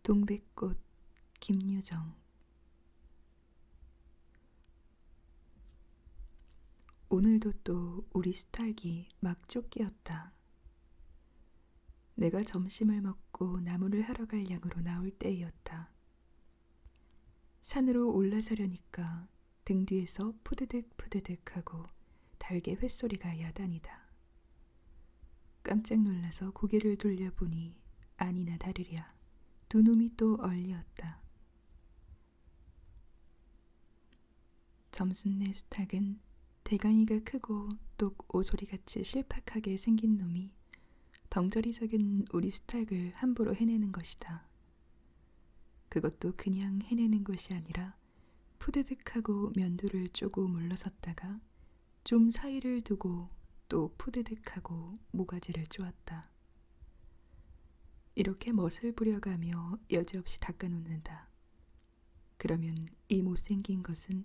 동백꽃 김유정. 오늘도 또 우리 수탉이 막 쫓기었다. 내가 점심을 먹고 나무를 하러 갈 양으로 나올 때이었다. 산으로 올라서려니까 등 뒤에서 푸드득 푸드득 하고 달개 횟소리가 야단이다. 깜짝 놀라서 고개를 돌려보니 아니나 다르랴 두 놈이 또 얼리었다. 점순네 수탉은 대강이가 크고 똑 오소리같이 실팍하게 생긴 놈이 덩저리 작은 우리 수탉을 함부로 해내는 것이다. 그것도 그냥 해내는 것이 아니라 푸드득하고 면도를 쪼고 물러섰다가 좀 사이를 두고 또 푸드득하고 모가지를 쪼았다. 이렇게 멋을 부려가며 여지없이 닦아놓는다. 그러면 이 못생긴 것은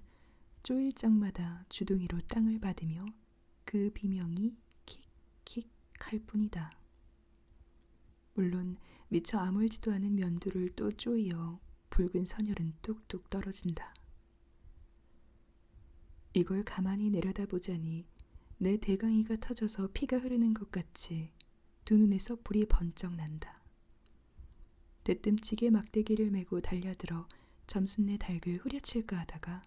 쪼일 적마다 주둥이로 땅을 받으며 그 비명이 킥킥 할 뿐이다. 물론 미처 아물지도 않은 면도를 또 쪼이어 붉은 선혈은 뚝뚝 떨어진다. 이걸 가만히 내려다보자니 내 대강이가 터져서 피가 흐르는 것 같이 두 눈에서 불이 번쩍 난다. 대뜸치게 막대기를 메고 달려들어 점순네 닭을 후려칠까 하다가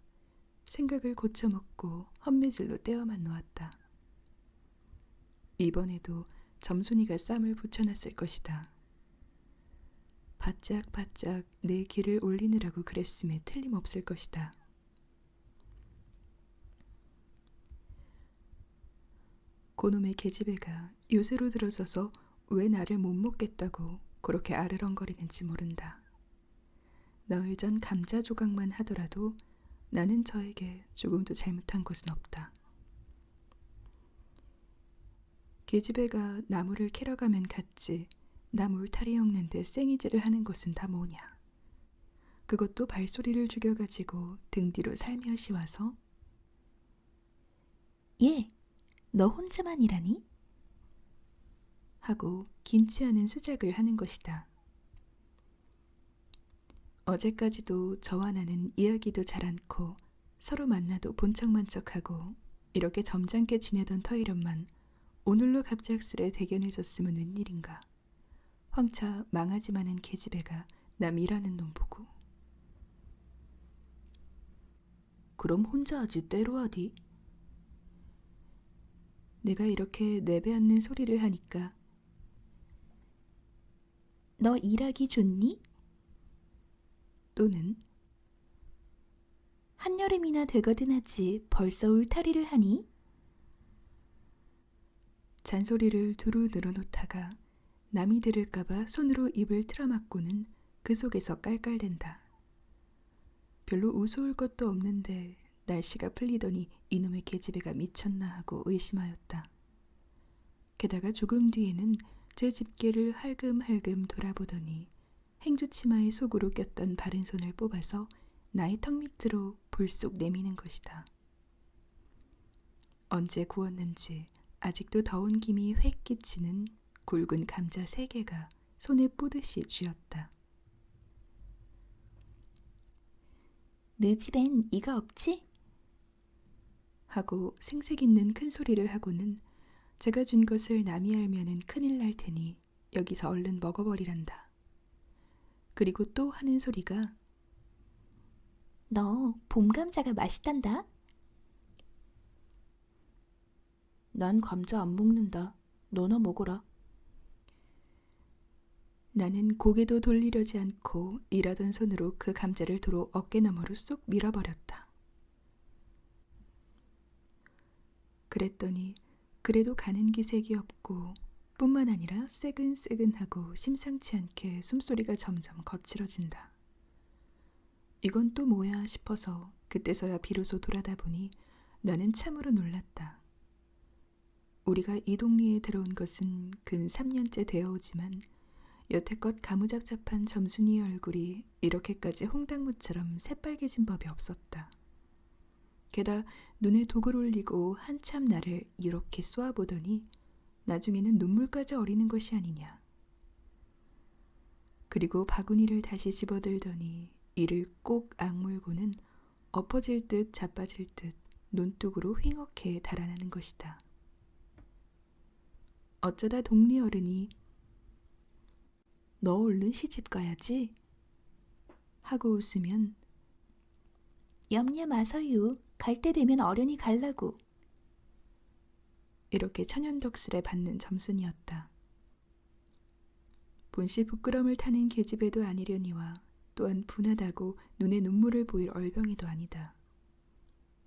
생각을 고쳐먹고 헛매질로 떼어만 놓았다. 이번에도 점순이가 쌈을 붙여놨을 것이다. 바짝바짝 내 길을 올리느라고 그랬음에 틀림없을 것이다. 고놈의 계집애가 요새로 들어서서 왜 나를 못 먹겠다고 그렇게 아르렁거리는지 모른다. 나흘 전 감자 조각만 하더라도 나는 저에게 조금도 잘못한 것은 없다. 계집애가 나무를 캐러 가면 갔지 나 물타리 엮는데 생이질을 하는 것은 다 뭐냐. 그것도 발소리를 죽여가지고 등 뒤로 살며시 와서 예, 너 혼자만 일하니? 하고 긴치 않은 수작을 하는 것이다. 어제까지도 저와 나는 이야기도 잘 않고 서로 만나도 본척만척하고 이렇게 점잖게 지내던 터이련만 오늘로 갑작스레 대견해졌으면 웬일인가. 황차 망하지 마는 계집애가 남 일하는 놈 보고 그럼 혼자 하지 때로 하디? 내가 이렇게 내배앉는 소리를 하니까 너 일하기 좋니? 또는 한여름이나 되거든 하지 벌써 울타리를 하니? 잔소리를 두루 늘어놓다가 남이 들을까봐 손으로 입을 틀어막고는 그 속에서 깔깔댄다. 별로 우스울 것도 없는데 날씨가 풀리더니 이놈의 계집애가 미쳤나 하고 의심하였다. 게다가 조금 뒤에는 제 집게를 할금할금 돌아보더니 행주치마의 속으로 꼈던 바른 손을 뽑아서 나의 턱 밑으로 불쑥 내미는 것이다. 언제 구웠는지 아직도 더운 김이 획 끼치는 굵은 감자 3개가 손에 뿌듯이 쥐었다. 네 집엔 이가 없지? 하고 생색 있는 큰 소리를 하고는 제가 준 것을 남이 알면은 큰일 날 테니 여기서 얼른 먹어버리란다. 그리고 또 하는 소리가 너 봄감자가 맛있단다. 난 감자 안 먹는다. 너나 먹어라. 나는 고개도 돌리려지 않고 일하던 손으로 그 감자를 도로 어깨너머로 쏙 밀어버렸다. 그랬더니 그래도 가는 기색이 없고 뿐만 아니라 새근새근하고 심상치 않게 숨소리가 점점 거칠어진다. 이건 또 뭐야 싶어서 그때서야 비로소 돌아다 보니 나는 참으로 놀랐다. 우리가 이 동리에 들어온 것은 근 3년째 되어오지만 여태껏 가무잡잡한 점순이의 얼굴이 이렇게까지 홍당무처럼 새빨개진 법이 없었다. 게다 눈에 독을 올리고 한참 나를 이렇게 쏘아보더니 나중에는 눈물까지 어리는 것이 아니냐. 그리고 바구니를 다시 집어들더니 이를 꼭 악물고는 엎어질 듯 자빠질 듯 논둑으로 휑하게 달아나는 것이다. 어쩌다 동리 어른이 너 얼른 시집 가야지 하고 웃으면 염려 마서유. 갈 때 되면 어련히 갈라고. 이렇게 천연덕스레 받는 점순이었다. 본시 부끄럼을 타는 계집애도 아니려니와 또한 분하다고 눈에 눈물을 보일 얼병이도 아니다.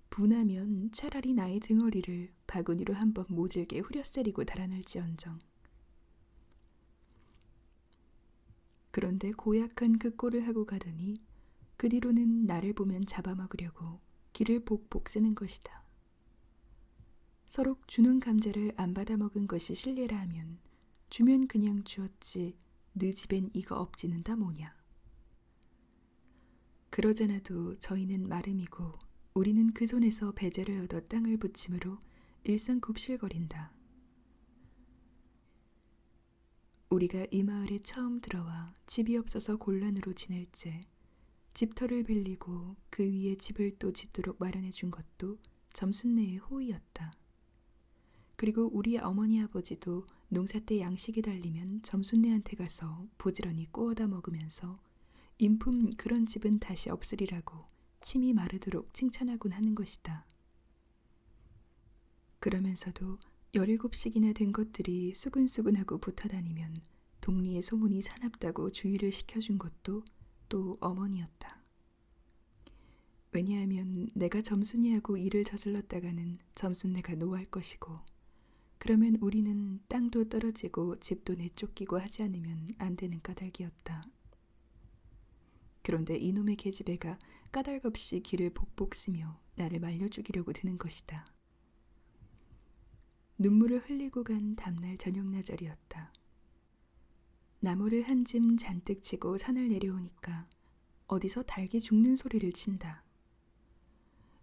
분하면 차라리 나의 등허리를 바구니로 한번 모질게 후려세리고 달아날지언정. 그런데 고약한 그 꼴을 하고 가더니 그 뒤로는 나를 보면 잡아먹으려고 기를 복복 쓰는 것이다. 서로 주는 감자를 안 받아먹은 것이 실례라 하면 주면 그냥 주었지 느 집엔 이거 없지는다 뭐냐. 그러잖아도 저희는 마름이고 우리는 그 손에서 배제를 얻어 땅을 붙임으로 일상 굽실거린다. 우리가 이 마을에 처음 들어와 집이 없어서 곤란으로 지낼 때 집터를 빌리고 그 위에 집을 또 짓도록 마련해 준 것도 점순네의 호의였다. 그리고 우리 어머니 아버지도 농사 때 양식이 달리면 점순네한테 가서 부지런히 구워다 먹으면서 인품 그런 집은 다시 없으리라고 침이 마르도록 칭찬하곤 하는 것이다. 그러면서도 17씩이나 된 것들이 수근수근하고 붙어다니면 동리의 소문이 사납다고 주의를 시켜준 것도 또 어머니였다. 왜냐하면 내가 점순이하고 일을 저질렀다가는 점순네가 노할 것이고 그러면 우리는 땅도 떨어지고 집도 내쫓기고 하지 않으면 안 되는 까닭이었다. 그런데 이놈의 계집애가 까닭없이 기를 복복 쓰며 나를 말려 죽이려고 드는 것이다. 눈물을 흘리고 간 다음날 저녁나절이었다. 나무를 한 짐 잔뜩 치고 산을 내려오니까 어디서 닭이 죽는 소리를 친다.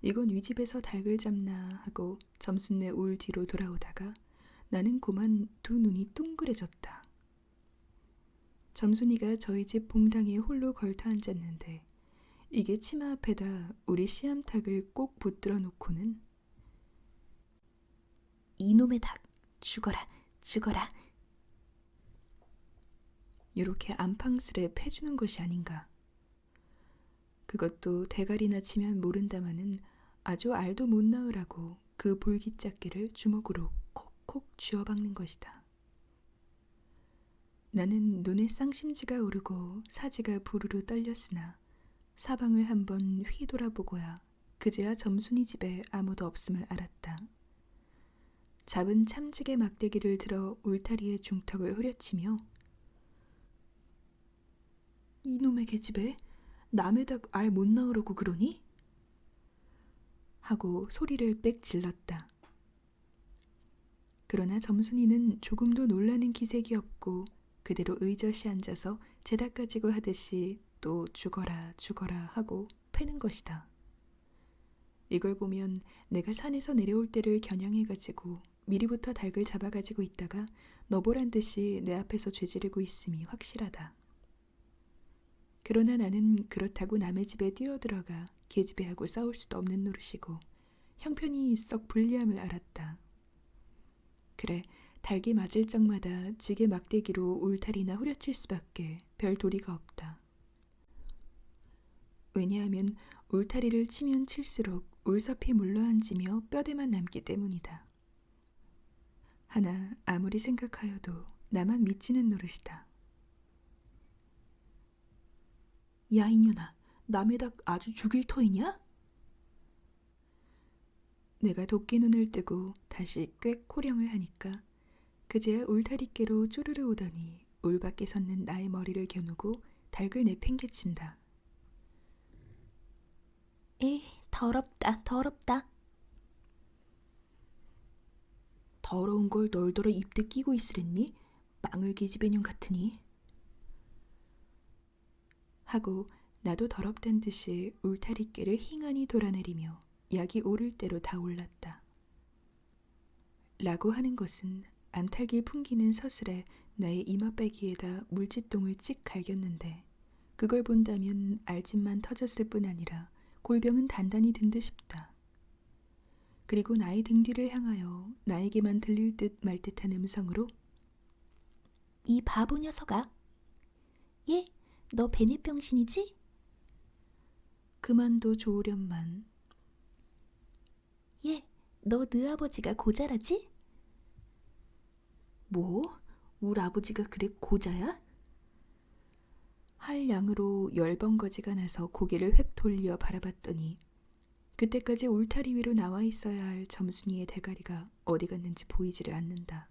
이건 윗집에서 닭을 잡나 하고 점순네 울 뒤로 돌아오다가 나는 고만 두 눈이 둥그레졌다. 점순이가 저희 집 봉당에 홀로 걸터 앉았는데 이게 치마 앞에다 우리 씨암탉을 꼭 붙들어 놓고는 이놈의 닭 죽어라 죽어라 이렇게 안팡스레 패주는 것이 아닌가. 그것도 대가리나 치면 모른다마는 아주 알도 못 낳으라고 그 볼기짝개를 주먹으로 콕콕 쥐어박는 것이다. 나는 눈에 쌍심지가 오르고 사지가 부르르 떨렸으나 사방을 한번 휘 돌아보고야 그제야 점순이 집에 아무도 없음을 알았다. 잡은 참지게 막대기를 들어 울타리의 중턱을 후려치며 이놈의 계집애 남의 닭 알 못 낳으려고 그러니? 하고 소리를 빽 질렀다. 그러나 점순이는 조금도 놀라는 기색이 없고 그대로 의젓이 앉아서 제닭 가지고 하듯이 또 죽어라 죽어라 하고 패는 것이다. 이걸 보면 내가 산에서 내려올 때를 겨냥해가지고 미리부터 닭을 잡아가지고 있다가 너보란 듯이 내 앞에서 죄지르고 있음이 확실하다. 그러나 나는 그렇다고 남의 집에 뛰어들어가 계집애하고 싸울 수도 없는 노릇이고 형편이 썩 불리함을 알았다. 그래, 닭이 맞을 적마다 지게 막대기로 울타리나 후려칠 수밖에 별 도리가 없다. 왜냐하면 울타리를 치면 칠수록 울섭이 물러앉으며 뼈대만 남기 때문이다. 하나 아무리 생각하여도 나만 미치는 노릇이다. 야 이년아, 남의 닭 아주 죽일 터이냐? 내가 도끼 눈을 뜨고 다시 꽥 호령을 하니까 그제야 울타리께로 쪼르르 오더니 울 밖에 섰는 나의 머리를 겨누고 닭을 내팽개친다. 에이, 더럽다 더럽다. 더러운 걸 널더러 입대 끼고 있으랬니? 망을 계집애년 같으니. 하고 나도 더럽단 듯이 울타리께를 힝하니 돌아내리며 약이 오를 대로 다 올랐다. 라고 하는 것은 암탉이 풍기는 서슬에 나의 이마빼기에다 물짓똥을 찍 갈겼는데 그걸 본다면 알집만 터졌을 뿐 아니라 골병은 단단히 든 듯 싶다. 그리고 나의 등 뒤를 향하여 나에게만 들릴 듯 말 듯한 음성으로 이 바보 녀석아. 얘, 너 베네병신이지? 그만둬 좋으련만. 얘, 너 네 아버지가 고자라지? 뭐? 울 아버지가 그래 고자야? 할 양으로 열번거지가 나서 고개를 획 돌려 바라봤더니 그때까지 울타리 위로 나와 있어야 할 점순이의 대가리가 어디 갔는지 보이지를 않는다.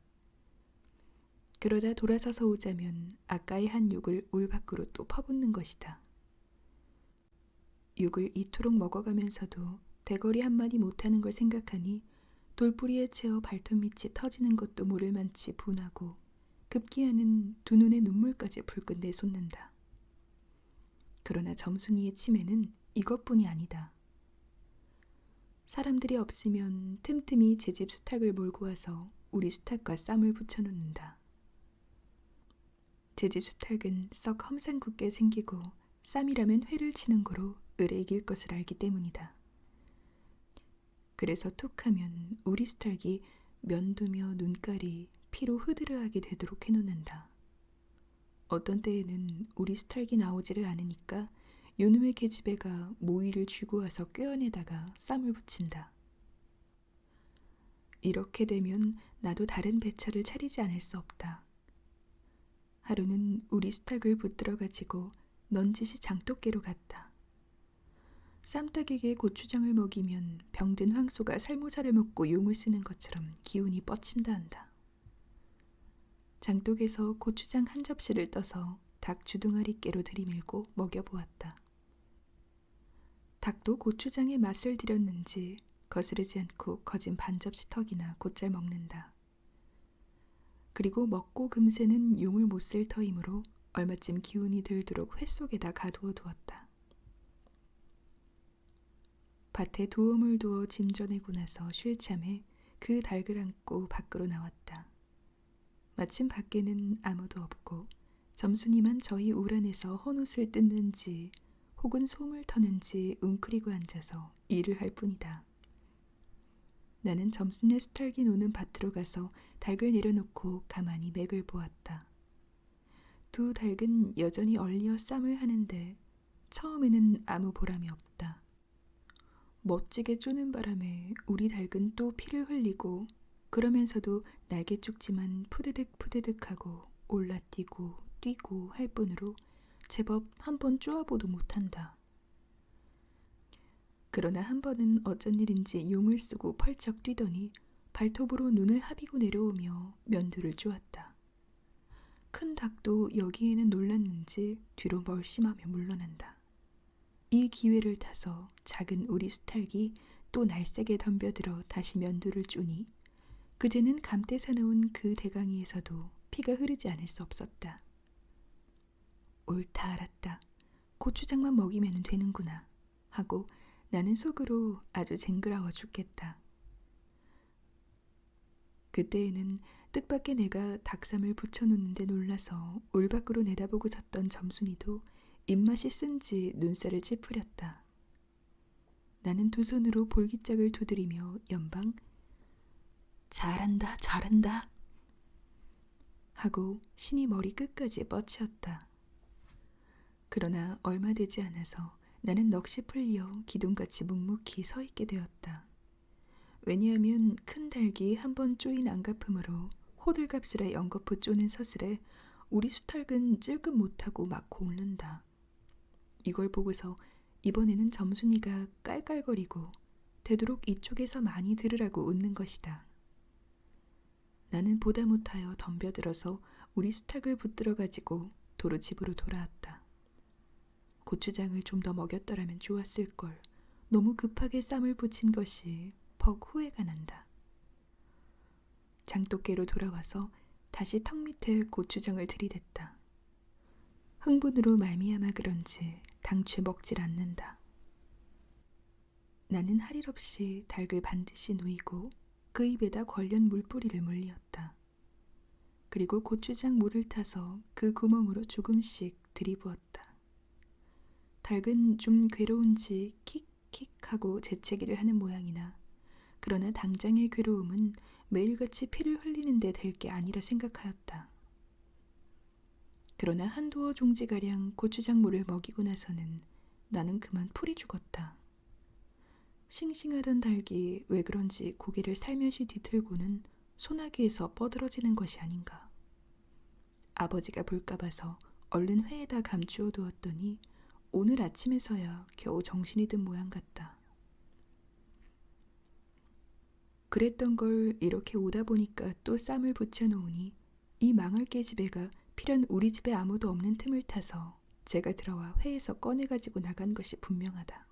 그러다 돌아서서 오자면 아까의 한 욕을 울 밖으로 또 퍼붓는 것이다. 욕을 이토록 먹어가면서도 대거리 한마디 못하는 걸 생각하니 돌뿌리에 채어 발톱밑이 터지는 것도 모를 만치 분하고 급기야는 두 눈에 눈물까지 불끈 내쏟는다. 그러나 점순이의 치매는 이것뿐이 아니다. 사람들이 없으면 틈틈이 제 집 수탉을 몰고 와서 우리 수탉과 쌈을 붙여놓는다. 제 집 수탉은 썩 험상궂게 생기고 쌈이라면 회를 치는 거로 을에 이길 것을 알기 때문이다. 그래서 툭하면 우리 수탉이 면두며 눈깔이 피로 흐드러하게 되도록 해놓는다. 어떤 때에는 우리 수탉이 나오지를 않으니까 요놈의 계집애가 모이를 쥐고 와서 꿰어내다가 쌈을 붙인다. 이렇게 되면 나도 다른 배차를 차리지 않을 수 없다. 하루는 우리 수탉을 붙들어 가지고 넌지시 장독계로 갔다. 쌈닭에게 고추장을 먹이면 병든 황소가 살모사를 먹고 용을 쓰는 것처럼 기운이 뻗친다 한다. 장독에서 고추장 한 접시를 떠서 닭 주둥아리깨로 들이밀고 먹여보았다. 닭도 고추장에 맛을 들였는지 거스르지 않고 거진 반 접시 턱이나 곧잘 먹는다. 그리고 먹고 금세는 용을 못 쓸 터이므로 얼마쯤 기운이 들도록 회 속에다 가두어 두었다. 밭에 두엄을 두어 짐 전해고 나서 쉴 참에 그 닭을 안고 밖으로 나왔다. 마침 밖에는 아무도 없고 점순이만 저희 울 안에서 헌옷을 뜯는지 혹은 솜을 터는지 웅크리고 앉아서 일을 할 뿐이다. 나는 점순네 수탉이 노는 밭으로 가서 닭을 내려놓고 가만히 맥을 보았다. 두 닭은 여전히 얼리어 쌈을 하는데 처음에는 아무 보람이 없다. 멋지게 쪼는 바람에 우리 닭은 또 피를 흘리고 그러면서도 날개 쭉지만 푸드득 푸드득하고 올라뛰고 뛰고 할 뿐으로 제법 한 번 쪼아보도 못한다. 그러나 한 번은 어쩐 일인지 용을 쓰고 펄쩍 뛰더니 발톱으로 눈을 하비고 내려오며 면두를 쪼았다. 큰 닭도 여기에는 놀랐는지 뒤로 멀심하며 물러난다. 이 기회를 타서 작은 우리 수탉이 또 날쌔게 덤벼들어 다시 면두를 쪼니 그제는 감때 사놓은 그 대강이에서도 피가 흐르지 않을 수 없었다. 옳다 알았다. 고추장만 먹이면 되는구나 하고 나는 속으로 아주 쟁그라워 죽겠다. 그때에는 뜻밖의 내가 닭쌈을 붙여놓는데 놀라서 울 밖으로 내다보고 섰던 점순이도 입맛이 쓴지 눈살을 찌푸렸다. 나는 두 손으로 볼기짝을 두드리며 연방 잘한다 잘한다 하고 신이 머리 끝까지 뻗치었다. 그러나 얼마 되지 않아서 나는 넋이 풀려 기둥같이 묵묵히 서 있게 되었다. 왜냐하면 큰 닭이 한 번 쪼인 안갚음으로 호들갑스레 연거푸 쪼는 서슬에 우리 수탉은 찔끔 못하고 막 곪는다. 이걸 보고서 이번에는 점순이가 깔깔거리고 되도록 이쪽에서 많이 들으라고 웃는 것이다. 나는 보다 못하여 덤벼들어서 우리 수탉을 붙들어 가지고 도로 집으로 돌아왔다. 고추장을 좀 더 먹였더라면 좋았을걸. 너무 급하게 쌈을 붙인 것이 퍽 후회가 난다. 장독깨로 돌아와서 다시 턱 밑에 고추장을 들이댔다. 흥분으로 말미암아 그런지 당최 먹질 않는다. 나는 할 일 없이 닭을 반드시 누이고 그 입에다 걸련 물뿌리를 물리었다. 그리고 고추장 물을 타서 그 구멍으로 조금씩 들이부었다. 닭은 좀 괴로운지 킥킥하고 재채기를 하는 모양이나 그러나 당장의 괴로움은 매일같이 피를 흘리는데 될 게 아니라 생각하였다. 그러나 한두어 종지가량 고추장물을 먹이고 나서는 나는 그만 풀이 죽었다. 싱싱하던 닭이 왜 그런지 고개를 살며시 뒤틀고는 소나기에서 뻗어지는 것이 아닌가. 아버지가 볼까 봐서 얼른 회에다 감추어 두었더니 오늘 아침에서야 겨우 정신이 든 모양 같다. 그랬던 걸 이렇게 오다 보니까 또 쌈을 붙여놓으니 이 망할 계집애가 필연 우리 집에 아무도 없는 틈을 타서 제가 들어와 회에서 꺼내가지고 나간 것이 분명하다.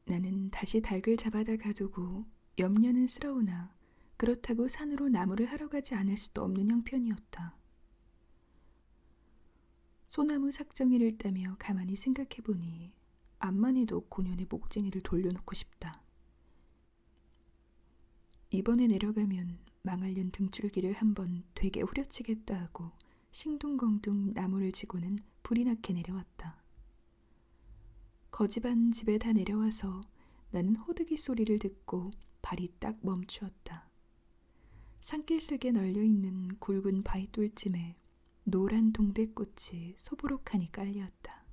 나는 다시 닭을 잡아다 가두고 염려는 스러우나 그렇다고 산으로 나무를 하러 가지 않을 수도 없는 형편이었다. 소나무 삭정이를 따며 가만히 생각해보니 암만 해도 고년의 목쟁이를 돌려놓고 싶다. 이번에 내려가면 망할년 등줄기를 한번 되게 후려치겠다 하고 싱둥벙둥 나무를 지고는 불이 나게 내려왔다. 거지반 집에 다 내려와서 나는 호드기 소리를 듣고 발이 딱 멈추었다. 산길슬게 널려있는 굵은 바위돌쯤에 노란 동백꽃이 소보록하니 깔려있다.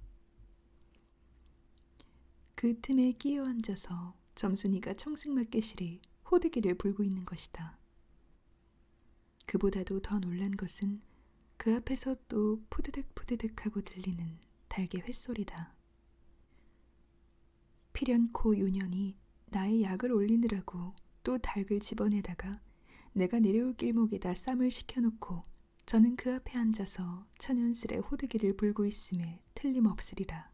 그 틈에 끼어 앉아서 점순이가 청승맞게실이 호드기를 불고 있는 것이다. 그보다도 더 놀란 것은 그 앞에서 또 푸드득푸드득하고 들리는 닭의 횟소리다. 필연코 유년이 나의 약을 올리느라고 또 닭을 집어내다가 내가 내려올 길목에다 쌈을 식혀놓고 저는 그 앞에 앉아서 천연스레 호드기를 불고 있음에 틀림없으리라.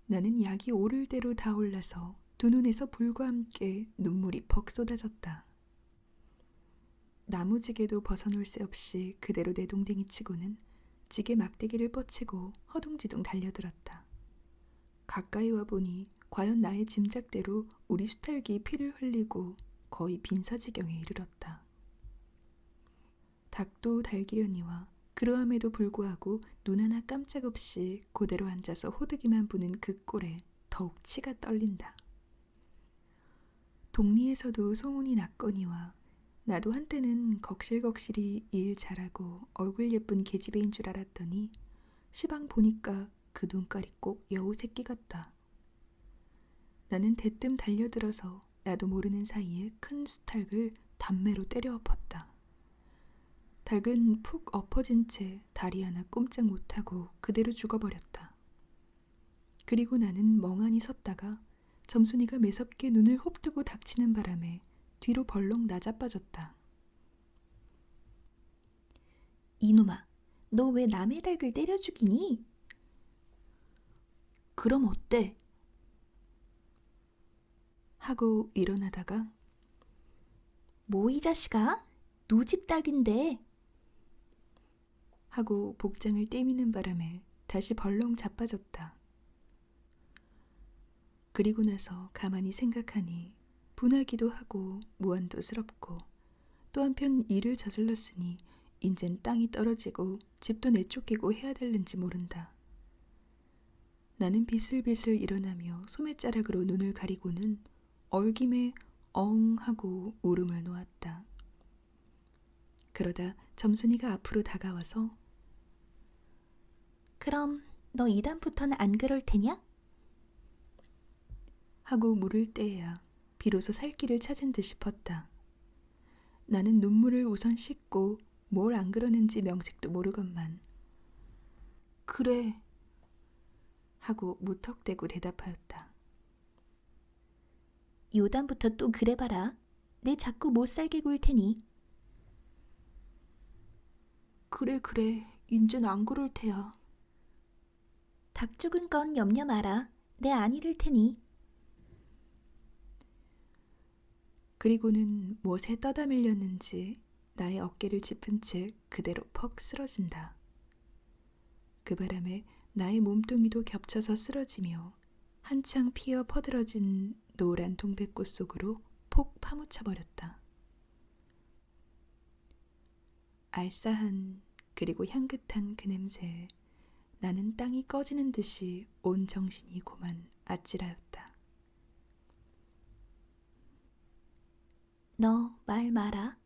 나는 약이 오를 대로 다 올라서 두 눈에서 불과 함께 눈물이 퍽 쏟아졌다. 나무지게도 벗어놓을 새 없이 그대로 내동댕이 치고는 지게 막대기를 뻗치고 허둥지둥 달려들었다. 가까이 와보니 과연 나의 짐작대로 우리 수탈기 피를 흘리고 거의 빈사지경에 이르렀다. 닭도 달기려니와 그러함에도 불구하고 눈 하나 깜짝없이 그대로 앉아서 호드기만 부는 그 꼴에 더욱 치가 떨린다. 동리에서도 소문이 났거니와 나도 한때는 걱실걱실이 일 잘하고 얼굴 예쁜 계집애인 줄 알았더니 시방 보니까 그 눈깔이 꼭 여우 새끼 같다. 나는 대뜸 달려들어서 나도 모르는 사이에 큰 수탉을 단매로 때려 엎었다. 닭은 푹 엎어진 채 다리 하나 꼼짝 못하고 그대로 죽어버렸다. 그리고 나는 멍하니 섰다가 점순이가 매섭게 눈을 홉뜨고 닥치는 바람에 뒤로 벌렁 나자빠졌다. 이놈아, 너 왜 남의 닭을 때려 죽이니? 그럼 어때? 하고 일어나다가 뭐 이 자식아? 누집 닭인데. 하고 복장을 떼미는 바람에 다시 벌렁 자빠졌다. 그리고 나서 가만히 생각하니 분하기도 하고 무한도스럽고 또 한편 일을 저질렀으니 인젠 땅이 떨어지고 집도 내쫓기고 해야 될는지 모른다. 나는 비슬비슬 일어나며 소매자락으로 눈을 가리고는 얼김에 엉 하고 울음을 놓았다. 그러다 점순이가 앞으로 다가와서 그럼 너 이다음부터는 안 그럴 테냐? 하고 물을 떼야 비로소 살 길을 찾은 듯 싶었다. 나는 눈물을 우선 씻고 뭘 안 그러는지 명색도 모르건만 그래 하고 무턱대고 대답하였다. 요담부터 또 그래봐라. 내 자꾸 못 살게 굴 테니. 그래 인젠 안 그럴 테야. 닭 죽은 건 염려 마라. 내 안 이를 테니. 그리고는 못에 떠다 밀렸는지 나의 어깨를 짚은 채 그대로 퍽 쓰러진다. 그 바람에 나의 몸뚱이도 겹쳐서 쓰러지며 한창 피어 퍼들어진 노란 동백꽃 속으로 폭 파묻혀 버렸다. 알싸한 그리고 향긋한 그 냄새에 나는 땅이 꺼지는 듯이 온 정신이 고만 아찔하였다. 너 말 마라.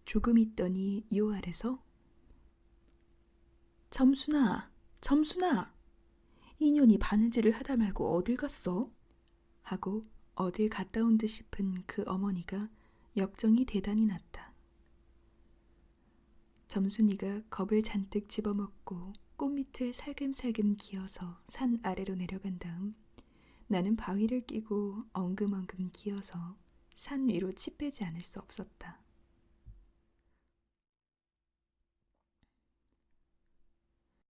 조금 있더니 요 아래서 점순아, 점순아, 인연이 바느질을 하다 말고 어딜 갔어? 하고 어딜 갔다 온 듯 싶은 그 어머니가 역정이 대단히 났다. 점순이가 겁을 잔뜩 집어먹고 꽃밑을 살금살금 기어서 산 아래로 내려간 다음 나는 바위를 끼고 엉금엉금 기어서 산 위로 치 빼지 않을 수 없었다.